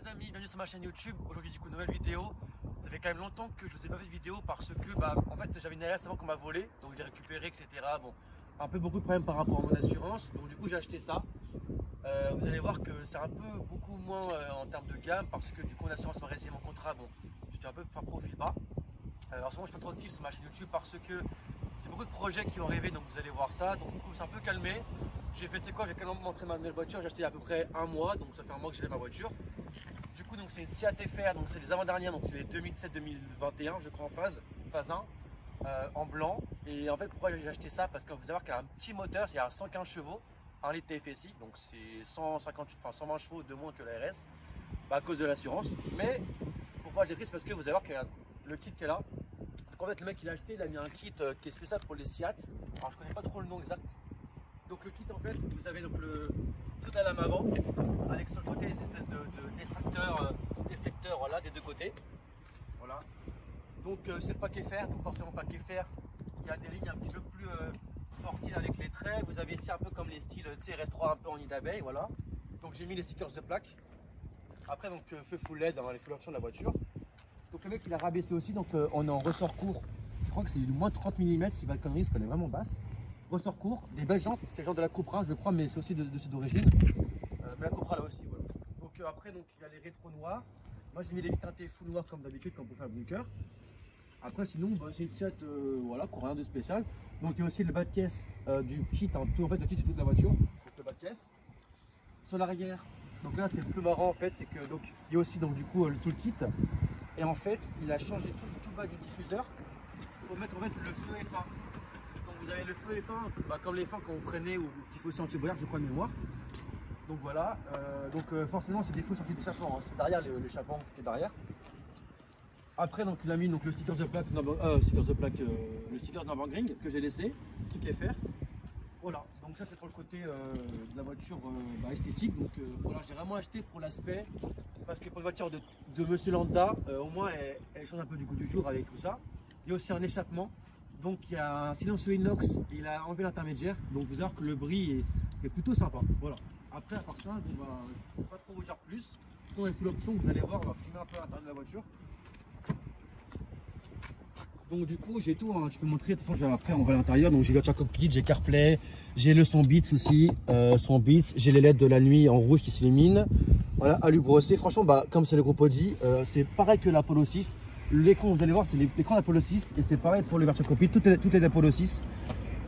amis, bienvenue sur ma chaîne YouTube. Aujourd'hui du coup nouvelle vidéo. Ça fait quand même longtemps que je vous ai pas fait de vidéo parce que en fait j'avais une RS avant qu'on m'a volé, donc j'ai récupéré etc. Bon, un peu beaucoup de problèmes par rapport à mon assurance, donc du coup j'ai acheté ça. Vous allez voir que c'est un peu beaucoup moins en termes de gamme parce que du coup l'assurance m'a résilié mon contrat. Bon, j'étais un peu faire profil bas. En ce moment je suis pas trop actif sur ma chaîne YouTube parce que j'ai beaucoup de projets qui vont arriver, donc vous allez voir ça. Donc du coup c'est un peu calmé. J'ai fait, tu sais quoi, j'ai quand même montré ma nouvelle voiture, j'ai acheté il y a à peu près un mois, donc ça fait un mois que j'ai ma voiture. Du coup, c'est une Seat FR, donc c'est les avant-dernières, donc c'est les 2007-2021, je crois, en phase 1, en blanc. Et en fait, pourquoi j'ai acheté ça? Parce que vous savez qu'elle a un petit moteur, il y a 115 chevaux, 1 litre TFSI, donc c'est 120 chevaux de moins que la RS, à cause de l'assurance. Mais pourquoi j'ai pris? C'est parce que vous allez voir que le kit qui est là. Donc en fait, le mec il a acheté, il a mis un kit qui est spécial pour les Seat. Alors je connais pas trop le nom exact. Donc le kit en fait, vous avez donc le tout à lame avant, avec sur le côté des espèces d'extracteurs, déflecteurs, voilà, des deux côtés. Voilà. Donc c'est le paquet fer, donc forcément paquet fer, il y a des lignes un petit peu plus sportives avec les traits. Vous avez ici un peu comme les styles, tu sais, RS3 un peu en nid d'abeille, voilà. Donc j'ai mis les stickers de plaque. Après donc feu full LED, hein, les full options de la voiture. Donc le mec il a rabaissé aussi, donc on est en ressort court. Je crois que c'est du moins 30 mm, si va le connerie, parce qu'elle est vraiment basse. Ressort court, des belles jantes, c'est le genre de la Cupra je crois, mais c'est aussi de cette origine. Mais la Cupra là aussi, voilà. Donc après donc il y a les rétros noirs. Moi j'ai mis les teintés full noir comme d'habitude quand on fait un bunker. Après sinon bah, c'est une Seat voilà, qui n'a rien de spécial. Donc il y a aussi le bas de caisse du kit, hein. Tout, en fait le kit c'est toute la voiture, donc le bas de caisse. Sur l'arrière, donc là c'est le plus marrant en fait, c'est que donc il y a aussi donc du coup tout le kit. Et en fait il a changé tout le bas du diffuseur pour mettre en fait le feu F1. Vous avez le feu F1, bah, comme les F1 quand vous freinez ou qu'il faut aussi anti-voyage, je crois de mémoire. Donc voilà, forcément c'est des feux sortis d'échappement, hein. C'est derrière l'échappement qui est derrière. Après donc il a mis donc, le sticker de plaque, le sticker Nürburgring que j'ai laissé, truc FR. Voilà, donc ça c'est pour le côté de la voiture esthétique. Donc voilà, j'ai vraiment acheté pour l'aspect, parce que pour une voiture de Monsieur Lambda, au moins elle change un peu du goût du jour avec tout ça. Il y a aussi un échappement. Donc il y a un silencieux inox, il a enlevé l'intermédiaire, donc vous allez voir que le bruit est plutôt sympa. Voilà. Après à part ça, je ne vais pas trop vous dire plus. Sinon les full options, vous allez voir, on va filmer un peu l'intérieur de la voiture. Donc du coup j'ai tout, hein, tu peux montrer, de toute façon après on va à l'intérieur. Donc j'ai voiture cockpit, j'ai CarPlay, j'ai le son Beats aussi, j'ai les LED de la nuit en rouge qui s'illuminent. Voilà, alu brossé, franchement bah, comme c'est le groupe Audi, c'est pareil que l'Apollo 6. L'écran, vous allez voir, c'est l'écran d'Apollo 6 et c'est pareil pour le Virtual Cockpit, tout est d'Apollo 6.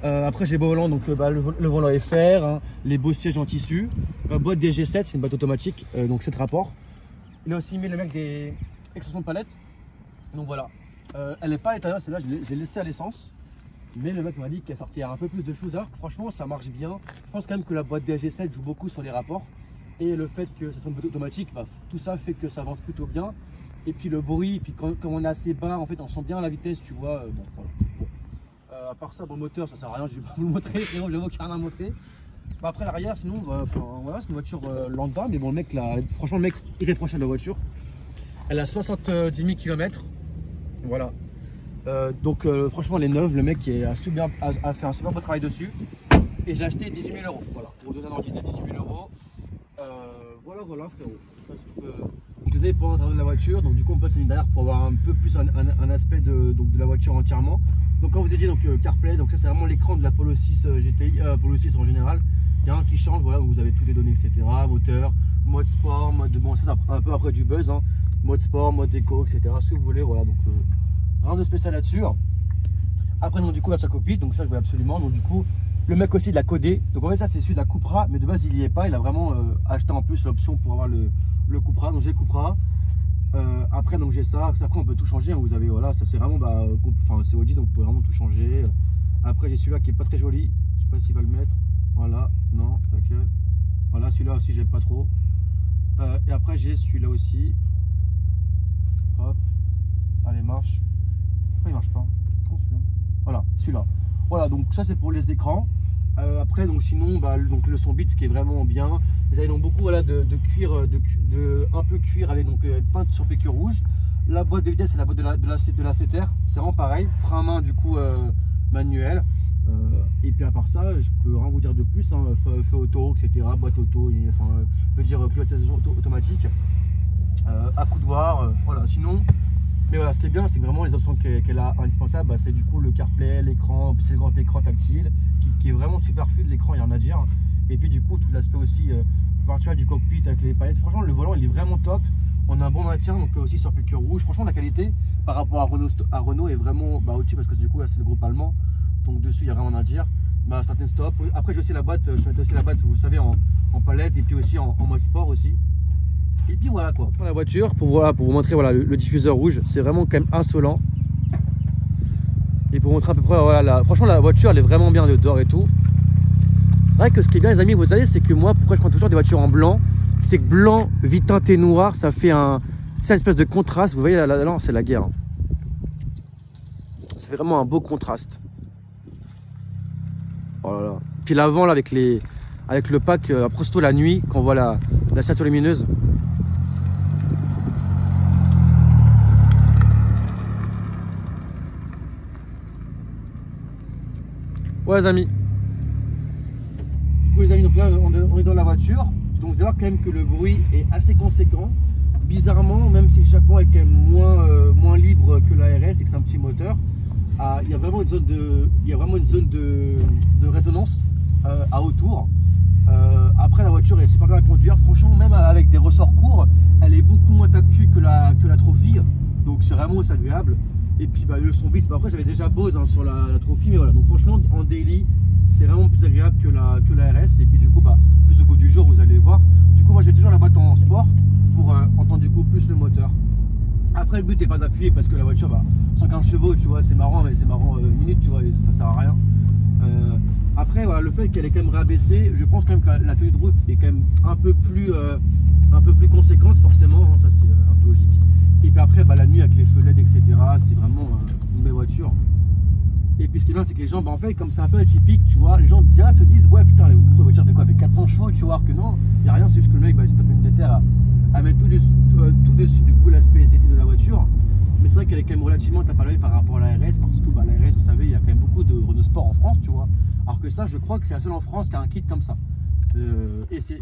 Après, j'ai le beau volant, donc le volant FR, hein, les beaux sièges en tissu, boîte DG7, c'est une boîte automatique, donc 7 rapports. Il a aussi mis le mec des extensions de palette, donc voilà. Elle n'est pas à l'intérieur, celle-là, j'ai laissé à l'essence, mais le mec m'a dit qu'elle sortait un peu plus de choses, alors que franchement, ça marche bien. Je pense quand même que la boîte DG7 joue beaucoup sur les rapports et le fait que ça soit une boîte automatique, bah, tout ça fait que ça avance plutôt bien. Et puis le bruit, puis quand on est assez bas, en fait on sent bien la vitesse, tu vois. Bon, voilà. Bon. À part ça, bon moteur, ça sert à rien, je vais pas vous le montrer, frérot, je vois qu'il n'y a rien à montrer. Bah, après l'arrière, sinon, voilà, c'est une voiture lambda, mais bon le mec là, franchement le mec irréprochable de la voiture. Elle a 70 000 km, voilà. Donc franchement elle est neuve, le mec a fait un super beau travail dessus. Et j'ai acheté 18 000 €, voilà, pour vous donner un ordre d'idée, 18 000 €. Voilà frérot. Je les ai pour l'intérieur de la voiture, donc du coup on passe derrière pour avoir un peu plus un aspect de la voiture entièrement. Donc comme vous avez dit, donc CarPlay, donc ça c'est vraiment l'écran de l'Apollo 6 GTI, Apollo 6 en général. Il y a un qui change, voilà, donc vous avez toutes les données, etc. Moteur, mode sport, mode bon, ça c'est un peu après du buzz, hein. Mode sport, mode éco, etc. Ce que vous voulez, voilà, donc rien de spécial là-dessus. Après donc du coup la cockpit, donc ça je veux absolument, donc du coup le mec aussi de la codé. Donc en fait ça c'est celui de la Cupra, mais de base il n'y est pas, il a vraiment acheté en plus l'option pour avoir le Cupra, donc j'ai le Cupra. Après donc j'ai ça, après on peut tout changer, hein. Vous avez voilà, ça c'est vraiment c'est Audi, donc vous pouvez vraiment tout changer. Après j'ai celui-là qui est pas très joli, je sais pas s'il va le mettre. Voilà, non, t'inquiète. Voilà, celui-là aussi j'aime pas trop. Et après j'ai celui-là aussi. Hop, allez marche. Pourquoi il marche pas? Voilà, celui-là. Voilà, donc ça c'est pour les écrans. Après donc sinon donc le son Beats qui est vraiment bien. Vous avez donc beaucoup voilà, de cuir, un peu cuir avec donc peinte sur PQ rouge. La boîte de vitesse c'est la boîte de la CTR, c'est vraiment pareil. Frein à main du coup manuel. Et puis à part ça, je peux rien vous dire de plus, hein. Feu auto, etc. Boîte auto, enfin, je veux dire climatisation automatique. accoudoir, voilà, sinon. Mais voilà, ce qui est bien, c'est que vraiment les options qu'elle a indispensables, bah, c'est du coup le CarPlay, l'écran, c'est le grand écran tactile, qui est vraiment super fluide, l'écran, il y en a à dire. Et puis du coup, tout l'aspect aussi virtuel du cockpit avec les palettes. Franchement, le volant, il est vraiment top. On a un bon maintien, donc aussi sur piqûre rouge. Franchement, la qualité par rapport à Renault est vraiment au-dessus, parce que du coup, là, c'est le groupe allemand. Donc dessus, il n'y a rien à dire. Bah, certaines stop. Après, j'ai aussi la boîte, je mettais aussi la boîte, vous savez, en palette, et puis aussi en mode sport aussi. Et puis voilà quoi. La voiture, pour vous montrer voilà, le diffuseur rouge, c'est vraiment quand même insolent. Et pour montrer à peu près, voilà, franchement, la voiture, elle est vraiment bien dehors et tout. C'est vrai que ce qui est bien, les amis, vous savez, c'est que moi, pourquoi je prends toujours des voitures en blanc, c'est que blanc, vite teinté noir, ça fait une espèce de contraste. Vous voyez, là, c'est la guerre. Ça fait vraiment un beau contraste. Oh là là. Puis l'avant, là, avec le pack, après surtout la nuit, quand on voit la ceinture lumineuse. Ouais, les amis. Du coup, les amis, donc là, on est dans la voiture. Donc, vous allez voir quand même que le bruit est assez conséquent. Bizarrement, même si le échappement est quand même moins libre que l'ARS et que c'est un petit moteur, il y a vraiment une zone de résonance à autour. Après, la voiture est super bien à conduire. Franchement, même avec des ressorts courts, elle est beaucoup moins tape-cul que la Trophy. Donc, c'est vraiment agréable. Et puis bah, le son Beats, bah, après j'avais déjà Bose sur la Trophy, mais voilà, donc franchement en daily c'est vraiment plus agréable que la RS. Et puis du coup bah, plus au goût du jour, vous allez voir. Du coup moi j'ai toujours la boîte en sport pour entendre du coup plus le moteur. Après le but n'est pas d'appuyer parce que la voiture bah, 115 chevaux, tu vois, c'est marrant, mais c'est marrant une minute, tu vois, et ça sert à rien. Après voilà, le fait qu'elle est quand même rabaissée, je pense quand même que la tenue de route est quand même un peu plus conséquente forcément, hein, ça c'est un peu logique. Et puis après, bah, la nuit avec les feux LED, etc., c'est vraiment une belle voiture. Et puis ce qui est bien, c'est que les gens, bah, en fait, comme c'est un peu atypique, tu vois, les gens direct se disent, ouais, putain, la voiture fait quoi? Elle fait 400 chevaux, tu vois, alors que non, il n'y a rien, c'est juste que le mec, bah, il s'est tapé une déterre à mettre tout dessus, du coup, l'aspect esthétique de la voiture. Mais c'est vrai qu'elle est quand même relativement tape à l'œil par rapport à la RS, parce que bah, la RS, vous savez, il y a quand même beaucoup de Renault Sport en France, tu vois. Alors que ça, je crois que c'est la seule en France qui a un kit comme ça. Et c'est.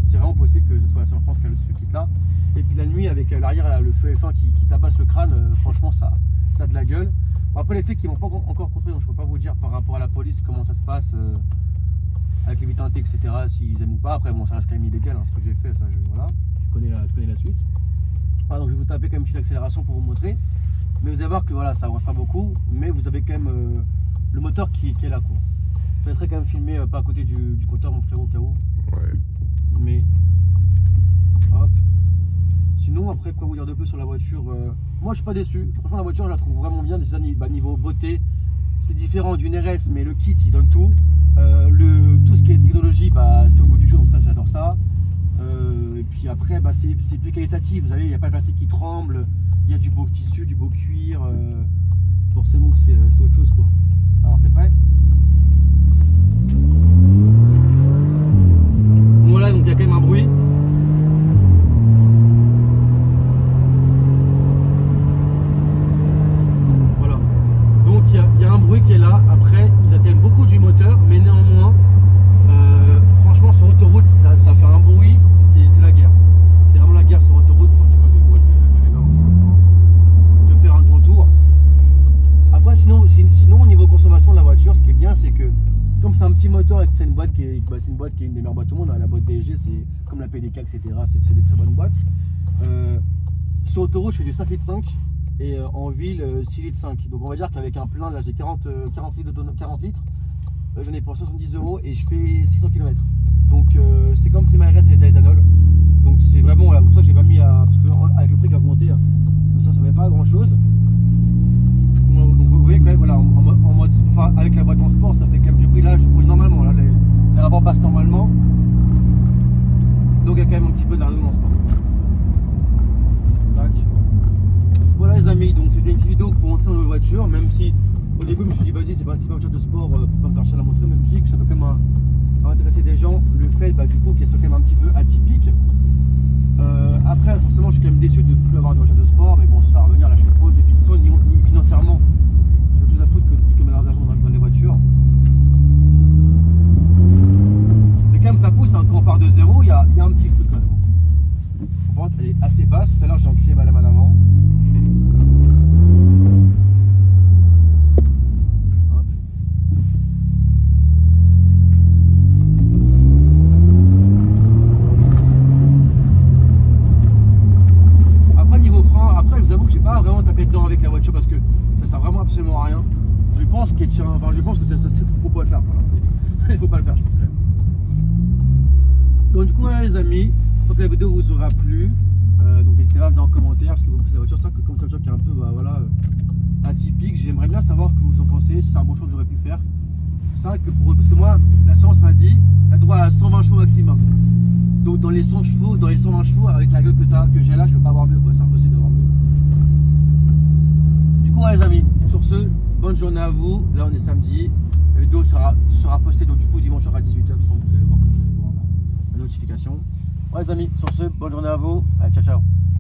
C'est vraiment possible que ce soit la seule en France qui a ce kit là. Et puis la nuit avec l'arrière, le feu F1 qui tabasse le crâne, franchement ça a de la gueule. Bon, après les faits qui m'ont pas encore contrôlé, donc je peux pas vous dire par rapport à la police comment ça se passe avec les vitres etc. s'ils aiment ou pas. Après bon ça reste quand même illégal ce que j'ai fait, ça voilà, tu connais la suite. Voilà, donc je vais vous taper quand même une petite accélération pour vous montrer. Mais vous allez voir que voilà ça avance pas beaucoup, mais vous avez quand même le moteur qui est là quoi. Je laisserai quand même filmer pas à côté du compteur mon frérot au cas où. Ouais. Mais hop. Sinon après quoi vous dire de plus sur la voiture, moi je suis pas déçu. Franchement la voiture je la trouve vraiment bien. Déjà niveau beauté c'est différent d'une RS, mais le kit il donne tout. Tout ce qui est technologie bah, c'est au goût du jour, donc ça j'adore ça. Et puis après bah, c'est plus qualitatif. Vous savez il n'y a pas de plastique qui tremble, il y a du beau tissu, du beau cuir. Forcément que c'est autre chose quoi. Alors t'es prêt? Voilà, donc il y a quand même un bruit. Voilà. Donc il y a un bruit qui est là. Après, il y a quand même beaucoup du moteur, mais néanmoins, franchement, sur autoroute, ça fait un bruit. C'est la guerre. C'est vraiment la guerre sur autoroute. Enfin, je vais faire un grand tour. Après, sinon, au niveau consommation de la voiture, ce qui est bien, c'est que comme c'est un petit moteur et que c'est une boîte qui est une des meilleures boîtes au monde, hein, la boîte DSG c'est comme la PDK etc, c'est des très bonnes boîtes. Sur autoroute je fais du 5,5 litres et en ville 6,5 litres. Donc on va dire qu'avec un plein là j'ai 40 litres, j'en ai pour 70 € et je fais 600 km. Donc c'est comme si ma RS était à l'éthanol. Donc c'est vraiment là, pour ça que j'ai pas mis à. Parce que avec le prix qui a augmenté, ça fait pas grand chose. Donc vous voyez quand même voilà, en mode, enfin, avec la boîte en sport ça fait quand même du bruit. Là je roule normalement, là les rapports passent normalement. Donc il y a quand même un petit peu de la résonance quoi. Tac. Voilà les amis, donc c'était une petite vidéo pour montrer nos voitures, même si au début je me suis dit vas-y c'est pas une voiture de sport pour me faire la montrer, mais je me suis dit que ça peut quand même intéresser des gens, le fait bah, du coup qu'elles sont quand même un petit peu atypiques. Après forcément je suis quand même déçu de ne plus avoir de voiture de sport, mais bon ça va revenir, là je fais pause et puis de toute façon financièrement j'ai autre chose à foutre que mettre d'argent dans les voitures. Mais quand même ça pousse, hein, quand on part de zéro il y a un petit truc quand même. Par contre, elle est assez basse. Tout à l'heure, j'ai enculé madame en avant. Hop. Après, niveau frein, après, je vous avoue que j'ai pas vraiment tapé dedans avec la voiture parce que ça sert vraiment absolument à rien. Je pense qu'il enfin, je pense que ça faut pas le faire. Il faut pas le faire, je pense quand même. Donc du coup voilà les amis, donc la vidéo vous aura plu, donc n'hésitez pas à me dire en commentaire ce que vous pensez de la voiture, ça comme cette voiture qui est un peu voilà, atypique, j'aimerais bien savoir ce que vous en pensez, si c'est un bon choix que j'aurais pu faire. Ça que pour eux, parce que moi l'assurance m'a dit tu as droit à 120 chevaux maximum. Donc dans les 100 chevaux, dans les 120 chevaux, avec la gueule que j'ai là, je peux pas avoir mieux quoi, c'est impossible d'avoir mieux. Du coup voilà les amis, sur ce, bonne journée à vous, là on est samedi, la vidéo sera postée donc du coup dimanche soir à 18h, de toute façon vous allez voir comme vous allez voir la notification. Ouais les amis, sur ce, bonne journée à vous, allez ciao ciao.